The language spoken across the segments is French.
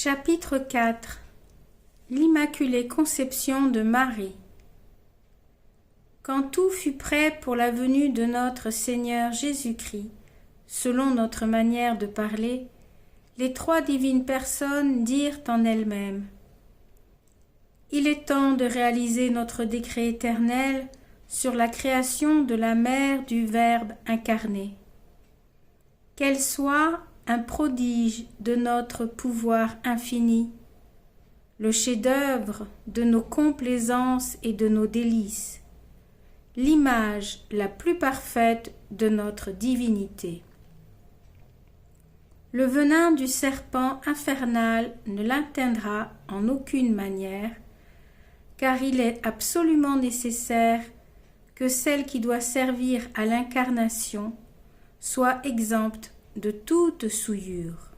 Chapitre 4 L'Immaculée Conception de Marie. Quand tout fut prêt pour la venue de notre Seigneur Jésus-Christ, selon notre manière de parler, les trois divines personnes dirent en elles-mêmes : Il est temps de réaliser notre décret éternel sur la création de la mère du Verbe incarné. Qu'elle soit un prodige de notre pouvoir infini, le chef-d'œuvre de nos complaisances et de nos délices, l'image la plus parfaite de notre divinité. Le venin du serpent infernal ne l'atteindra en aucune manière, car il est absolument nécessaire que celle qui doit servir à l'incarnation soit exempte de toute souillure.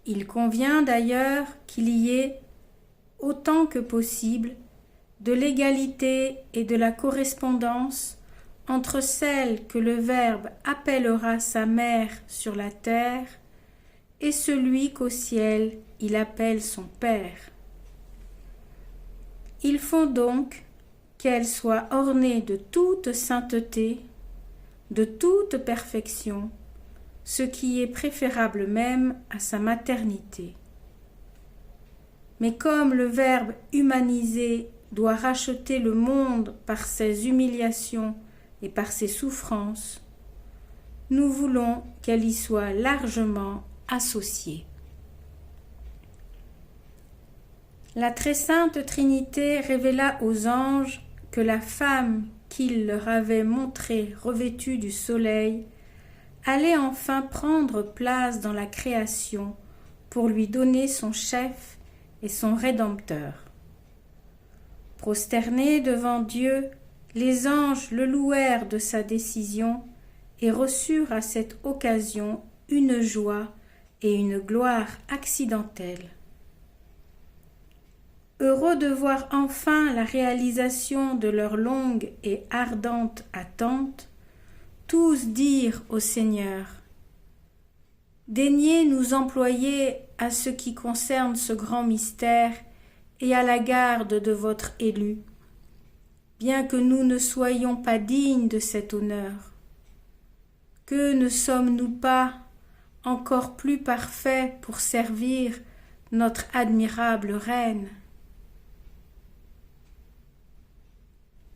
Il convient d'ailleurs qu'il y ait, autant que possible, de l'égalité et de la correspondance entre celle que le Verbe appellera sa mère sur la terre et celui qu'au ciel il appelle son Père. Il faut donc qu'elle soit ornée de toute sainteté, de toute perfection, ce qui est préférable même à sa maternité. Mais comme le Verbe humanisé doit racheter le monde par ses humiliations et par ses souffrances, nous voulons qu'elle y soit largement associée. La très sainte Trinité révéla aux anges que la femme qu'il leur avait montrée revêtue du soleil allait enfin prendre place dans la création pour lui donner son chef et son Rédempteur. Prosternés devant Dieu, les anges le louèrent de sa décision et reçurent à cette occasion une joie et une gloire accidentelles. Heureux de voir enfin la réalisation de leur longue et ardente attente, tous dirent au Seigneur : Daignez nous employer à ce qui concerne ce grand mystère et à la garde de votre élu, bien que nous ne soyons pas dignes de cet honneur. Que ne sommes-nous pas encore plus parfaits pour servir notre admirable Reine ?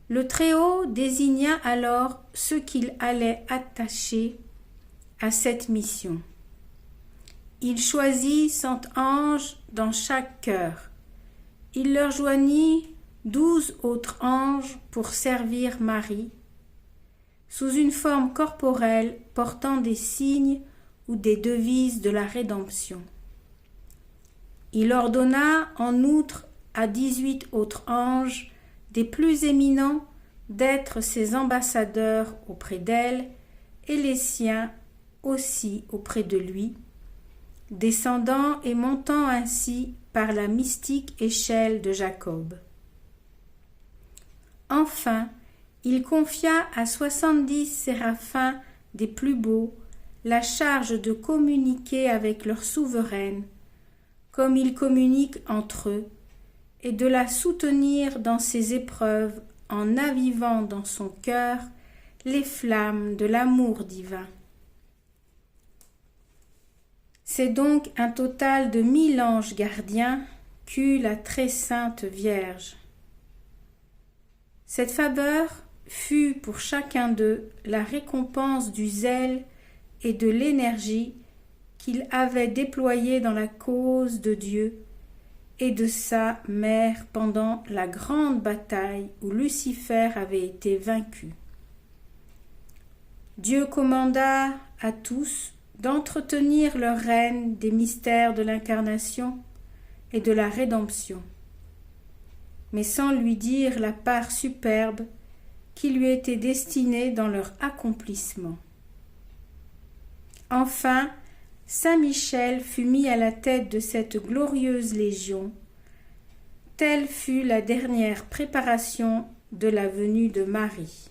Le Très-Haut désigna alors ceux qu'il allait attacher à cette mission. Il choisit 100 anges dans chaque cœur. Il leur joignit 12 autres anges pour servir Marie, sous une forme corporelle portant des signes ou des devises de la rédemption. Il ordonna en outre à 18 autres anges des plus éminents d'être ses ambassadeurs auprès d'elle et les siens aussi auprès de lui, descendant et montant ainsi par la mystique échelle de Jacob. Enfin, il confia à 70 séraphins des plus beaux la charge de communiquer avec leur souveraine, comme ils communiquent entre eux, et de la soutenir dans ses épreuves en avivant dans son cœur les flammes de l'amour divin. C'est donc un total de 1000 anges gardiens qu'eut la très sainte Vierge. Cette faveur fut pour chacun d'eux la récompense du zèle et de l'énergie qu'il avait déployée dans la cause de Dieu et de sa mère pendant la grande bataille où Lucifer avait été vaincu. Dieu commanda à tous d'entretenir leur reine des mystères de l'incarnation et de la rédemption, mais sans lui dire la part superbe qui lui était destinée dans leur accomplissement. Enfin, Saint Michel fut mis à la tête de cette glorieuse légion. Telle fut la dernière préparation de la venue de Marie.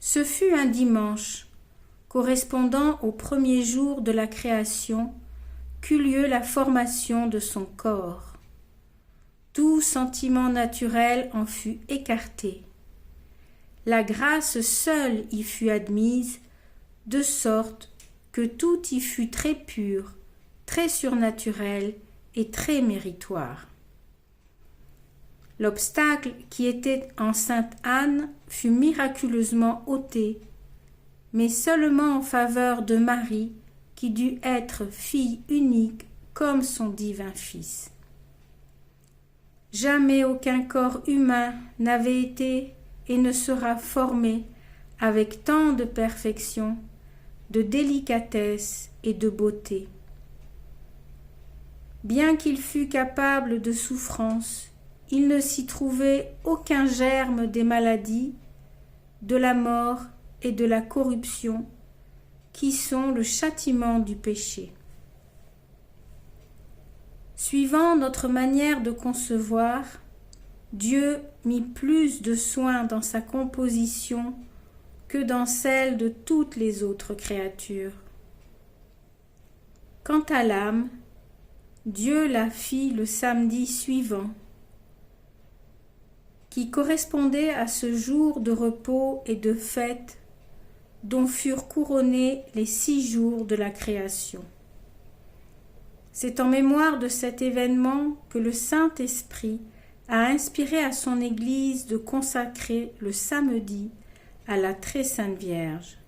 Ce fut un dimanche, correspondant au premier jour de la création, qu'eut lieu la formation de son corps. Tout sentiment naturel en fut écarté. La grâce seule y fut admise, de sorte que tout y fut très pur, très surnaturel et très méritoire. L'obstacle qui était en Sainte Anne fut miraculeusement ôté, mais seulement en faveur de Marie, qui dut être fille unique comme son divin Fils. Jamais aucun corps humain n'avait été et ne sera formé avec tant de perfection, de délicatesse et de beauté. Bien qu'il fût capable de souffrance, il ne s'y trouvait aucun germe des maladies, de la mort et de la corruption, qui sont le châtiment du péché. Suivant notre manière de concevoir, Dieu mit plus de soin dans sa composition que dans celle de toutes les autres créatures. Quant à l'âme, Dieu la fit le samedi suivant, qui correspondait à ce jour de repos et de fête dont furent couronnés les 6 jours de la création. C'est en mémoire de cet événement que le Saint-Esprit a inspiré à son Église de consacrer le samedi à la Très Sainte Vierge.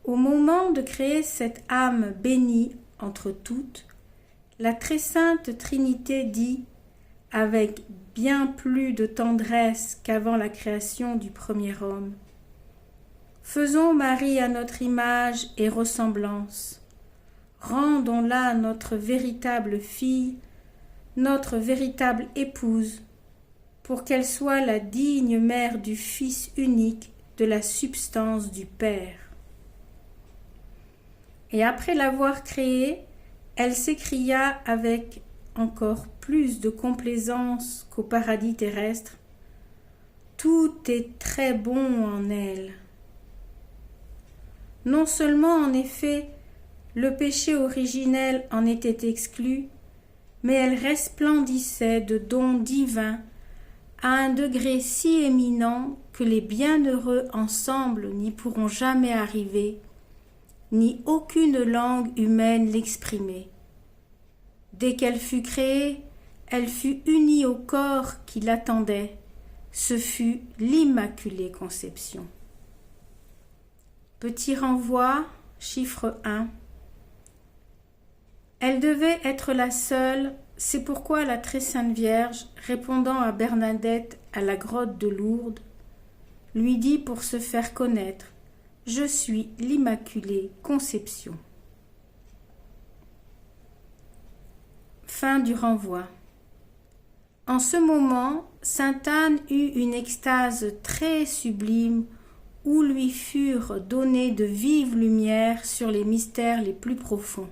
Au moment de créer cette âme bénie entre toutes, la Très Sainte Trinité dit, avec bien plus de tendresse qu'avant la création du premier homme: « Faisons Marie à notre image et ressemblance. Rendons-la notre véritable fille, notre véritable épouse, pour qu'elle soit la digne mère du Fils unique de la substance du Père. » Et après l'avoir créée, elle s'écria avec encore plus de complaisance qu'au paradis terrestre: « Tout est très bon en elle. » Non seulement, en effet, le péché originel en était exclu, mais elle resplendissait de dons divins à un degré si éminent que les bienheureux ensemble n'y pourront jamais arriver, ni aucune langue humaine l'exprimer. Dès qu'elle fut créée, elle fut unie au corps qui l'attendait. Ce fut l'Immaculée Conception. Petit renvoi, chiffre 1. Elle devait être la seule, c'est pourquoi la Très Sainte Vierge, répondant à Bernadette à la grotte de Lourdes, lui dit pour se faire connaître: « Je suis l'Immaculée Conception. » Fin du renvoi. En ce moment, sainte Anne eut une extase très sublime où lui furent données de vives lumières sur les mystères les plus profonds.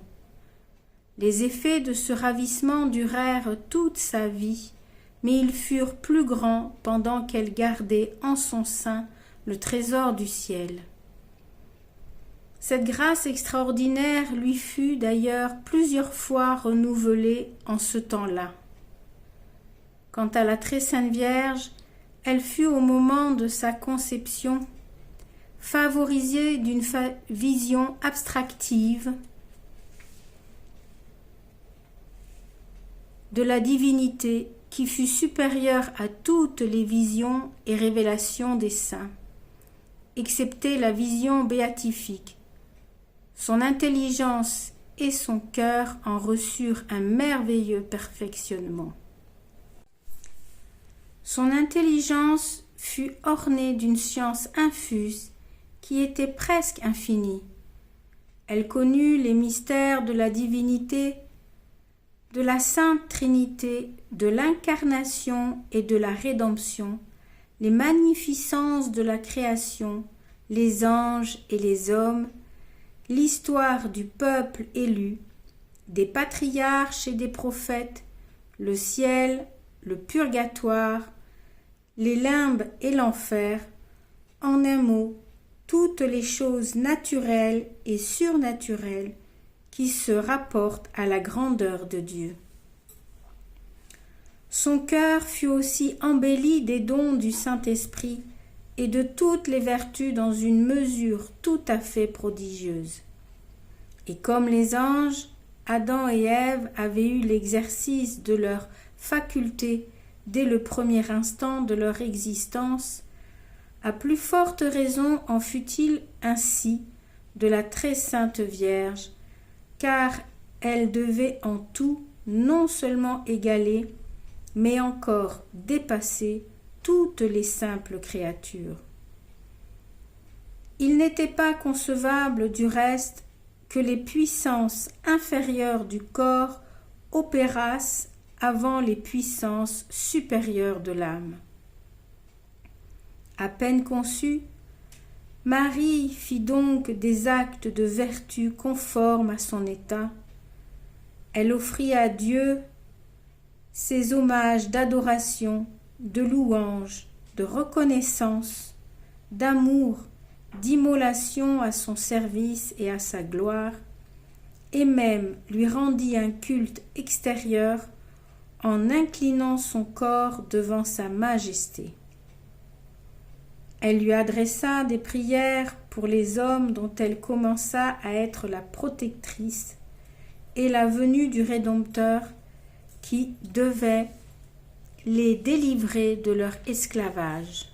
Les effets de ce ravissement durèrent toute sa vie, mais ils furent plus grands pendant qu'elle gardait en son sein le trésor du ciel. Cette grâce extraordinaire lui fut d'ailleurs plusieurs fois renouvelée en ce temps-là. Quant à la Très Sainte Vierge, elle fut au moment de sa conception favorisée d'une vision abstractive de la divinité qui fut supérieure à toutes les visions et révélations des saints, excepté la vision béatifique. Son intelligence et son cœur en reçurent un merveilleux perfectionnement. Son intelligence fut ornée d'une science infuse qui était presque infinie. Elle connut les mystères de la divinité, de la Sainte Trinité, de l'incarnation et de la rédemption, les magnificences de la création, les anges et les hommes, l'histoire du peuple élu, des patriarches et des prophètes, le ciel, le purgatoire, les limbes et l'enfer, en un mot, toutes les choses naturelles et surnaturelles qui se rapportent à la grandeur de Dieu. Son cœur fut aussi embelli des dons du Saint-Esprit et de toutes les vertus dans une mesure tout à fait prodigieuse. Et comme les anges, Adam et Ève avaient eu l'exercice de leur faculté dès le premier instant de leur existence, à plus forte raison en fut-il ainsi de la très sainte Vierge, car elle devait en tout non seulement égaler, mais encore dépasser toutes les simples créatures. Il n'était pas concevable du reste que les puissances inférieures du corps opérassent avant les puissances supérieures de l'âme. À peine conçue, Marie fit donc des actes de vertu conformes à son état. Elle offrit à Dieu ses hommages d'adoration, de louange, de reconnaissance, d'amour, d'immolation à son service et à sa gloire, et même lui rendit un culte extérieur en inclinant son corps devant sa majesté. Elle lui adressa des prières pour les hommes dont elle commença à être la protectrice et la venue du Rédempteur qui devait les délivrer de leur esclavage.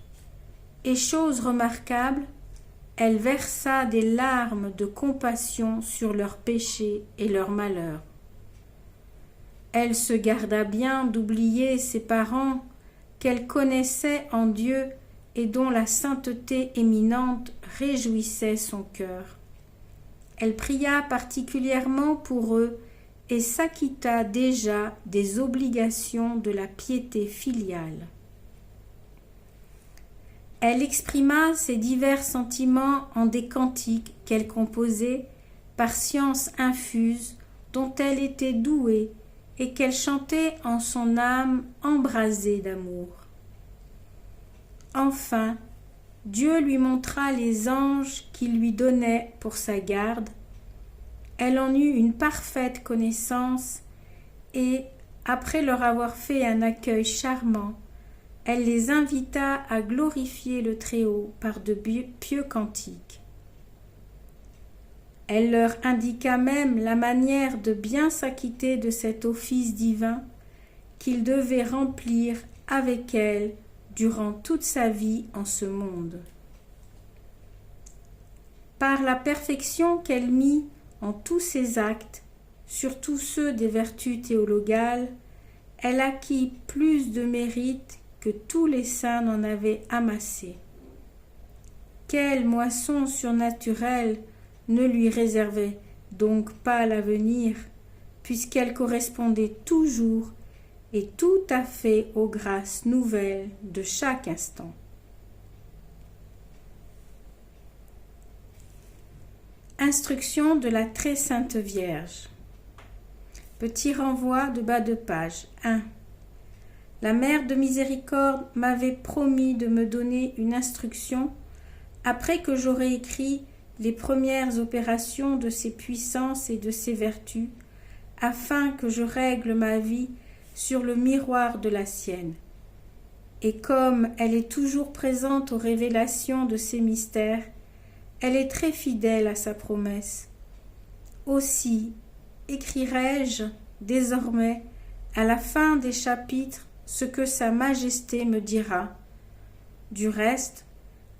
Et chose remarquable, elle versa des larmes de compassion sur leurs péchés et leurs malheurs. Elle se garda bien d'oublier ses parents qu'elle connaissait en Dieu et dont la sainteté éminente réjouissait son cœur. Elle pria particulièrement pour eux et s'acquitta déjà des obligations de la piété filiale. Elle exprima ses divers sentiments en des cantiques qu'elle composait par science infuse dont elle était douée et qu'elle chantait en son âme embrasée d'amour. Enfin, Dieu lui montra les anges qu'il lui donnait pour sa garde. Elle en eut une parfaite connaissance et, après leur avoir fait un accueil charmant, elle les invita à glorifier le Très-Haut par de pieux cantiques. Elle leur indiqua même la manière de bien s'acquitter de cet office divin qu'ils devaient remplir avec elle durant toute sa vie en ce monde. Par la perfection qu'elle mit en tous ses actes, surtout ceux des vertus théologales, elle acquit plus de mérite que tous les saints n'en avaient amassé. Quelle moisson surnaturelle ne lui réservait donc pas l'avenir, puisqu'elle correspondait toujours et tout à fait aux grâces nouvelles de chaque instant. Instruction de la très sainte Vierge. Petit renvoi de bas de page. 1. La Mère de Miséricorde m'avait promis de me donner une instruction après que j'aurais écrit les premières opérations de ses puissances et de ses vertus, afin que je règle ma vie sur le miroir de la sienne. Et comme elle est toujours présente aux révélations de ses mystères, elle est très fidèle à sa promesse. Aussi écrirai-je désormais à la fin des chapitres ce que Sa Majesté me dira. Du reste,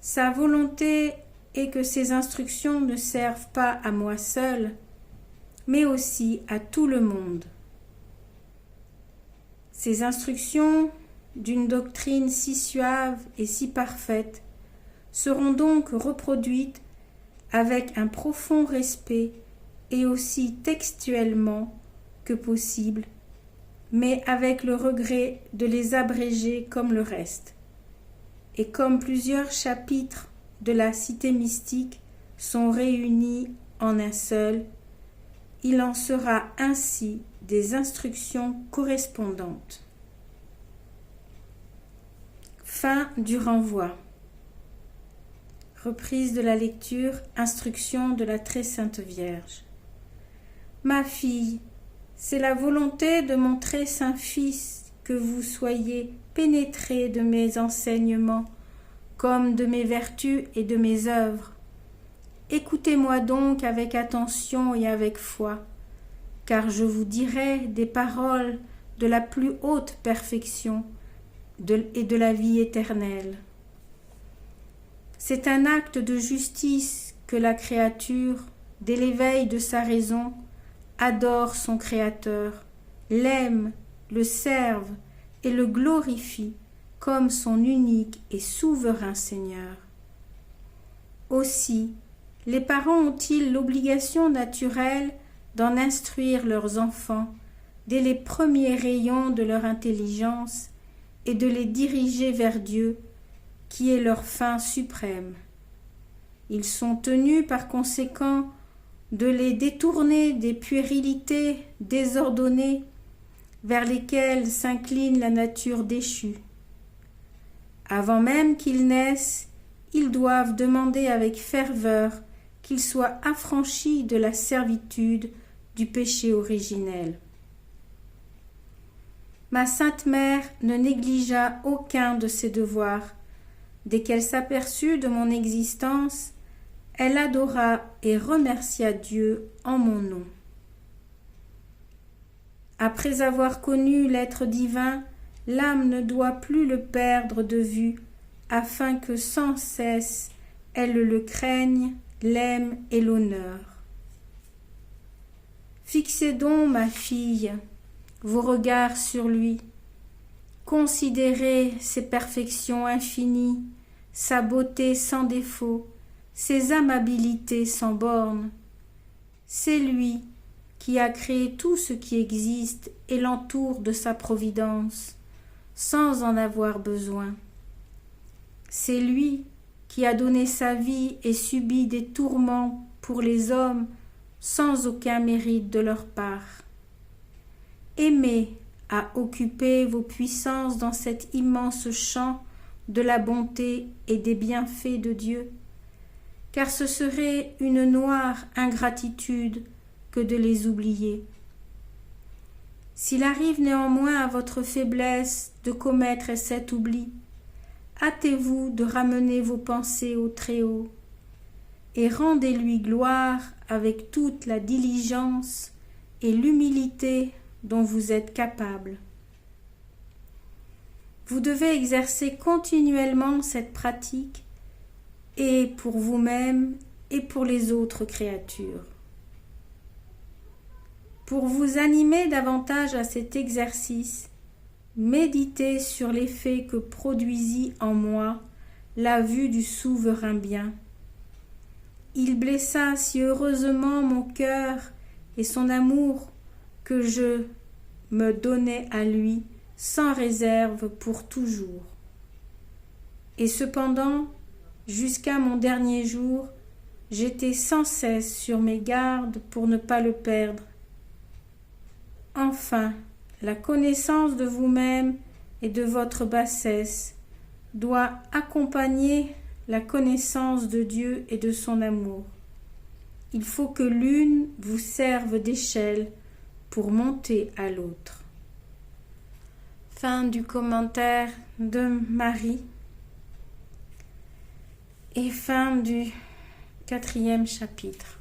sa volonté est que ces instructions ne servent pas à moi seule, mais aussi à tout le monde. Ces instructions, d'une doctrine si suave et si parfaite, seront donc reproduites avec un profond respect et aussi textuellement que possible, mais avec le regret de les abréger comme le reste. Et comme plusieurs chapitres de la Cité mystique sont réunis en un seul, il en sera ainsi des instructions correspondantes. Fin du renvoi. Reprise de la lecture, instruction de la Très Sainte Vierge. Ma fille, c'est la volonté de mon Très Saint Fils que vous soyez pénétrée de mes enseignements, comme de mes vertus et de mes œuvres. Écoutez-moi donc avec attention et avec foi, car je vous dirai des paroles de la plus haute perfection et de la vie éternelle. C'est un acte de justice que la créature, dès l'éveil de sa raison, adore son Créateur, l'aime, le serve et le glorifie comme son unique et souverain Seigneur. Aussi, les parents ont-ils l'obligation naturelle d'en instruire leurs enfants dès les premiers rayons de leur intelligence et de les diriger vers Dieu, qui est leur fin suprême. Ils sont tenus par conséquent de les détourner des puérilités désordonnées vers lesquelles s'incline la nature déchue. Avant même qu'ils naissent, ils doivent demander avec ferveur qu'ils soient affranchis de la servitude du péché originel. Ma Sainte Mère ne négligea aucun de ses devoirs. Dès qu'elle s'aperçut de mon existence, elle adora et remercia Dieu en mon nom. Après avoir connu l'être divin, l'âme ne doit plus le perdre de vue, afin que sans cesse elle le craigne, l'aime et l'honore. Fixez donc, ma fille, vos regards sur lui. Considérez ses perfections infinies, sa beauté sans défaut, ses amabilités sans bornes. C'est lui qui a créé tout ce qui existe et l'entoure de sa providence, sans en avoir besoin. C'est lui qui a donné sa vie et subi des tourments pour les hommes sans aucun mérite de leur part. Aimez à occuper vos puissances dans cet immense champ de la bonté et des bienfaits de Dieu, car ce serait une noire ingratitude que de les oublier. S'il arrive néanmoins à votre faiblesse de commettre cet oubli, hâtez-vous de ramener vos pensées au Très-Haut et rendez-lui gloire avec toute la diligence et l'humilité dont vous êtes capable. Vous devez exercer continuellement cette pratique, et pour vous-même et pour les autres créatures. Pour vous animer davantage à cet exercice, méditez sur l'effet que produisit en moi la vue du souverain bien. Il blessa si heureusement mon cœur et son amour que je me donnais à lui sans réserve pour toujours. Et cependant, jusqu'à mon dernier jour, j'étais sans cesse sur mes gardes pour ne pas le perdre. Enfin, la connaissance de vous-même et de votre bassesse doit accompagner la connaissance de Dieu et de son amour. Il faut que l'une vous serve d'échelle pour monter à l'autre. Fin du commentaire de Marie et fin du 4e chapitre.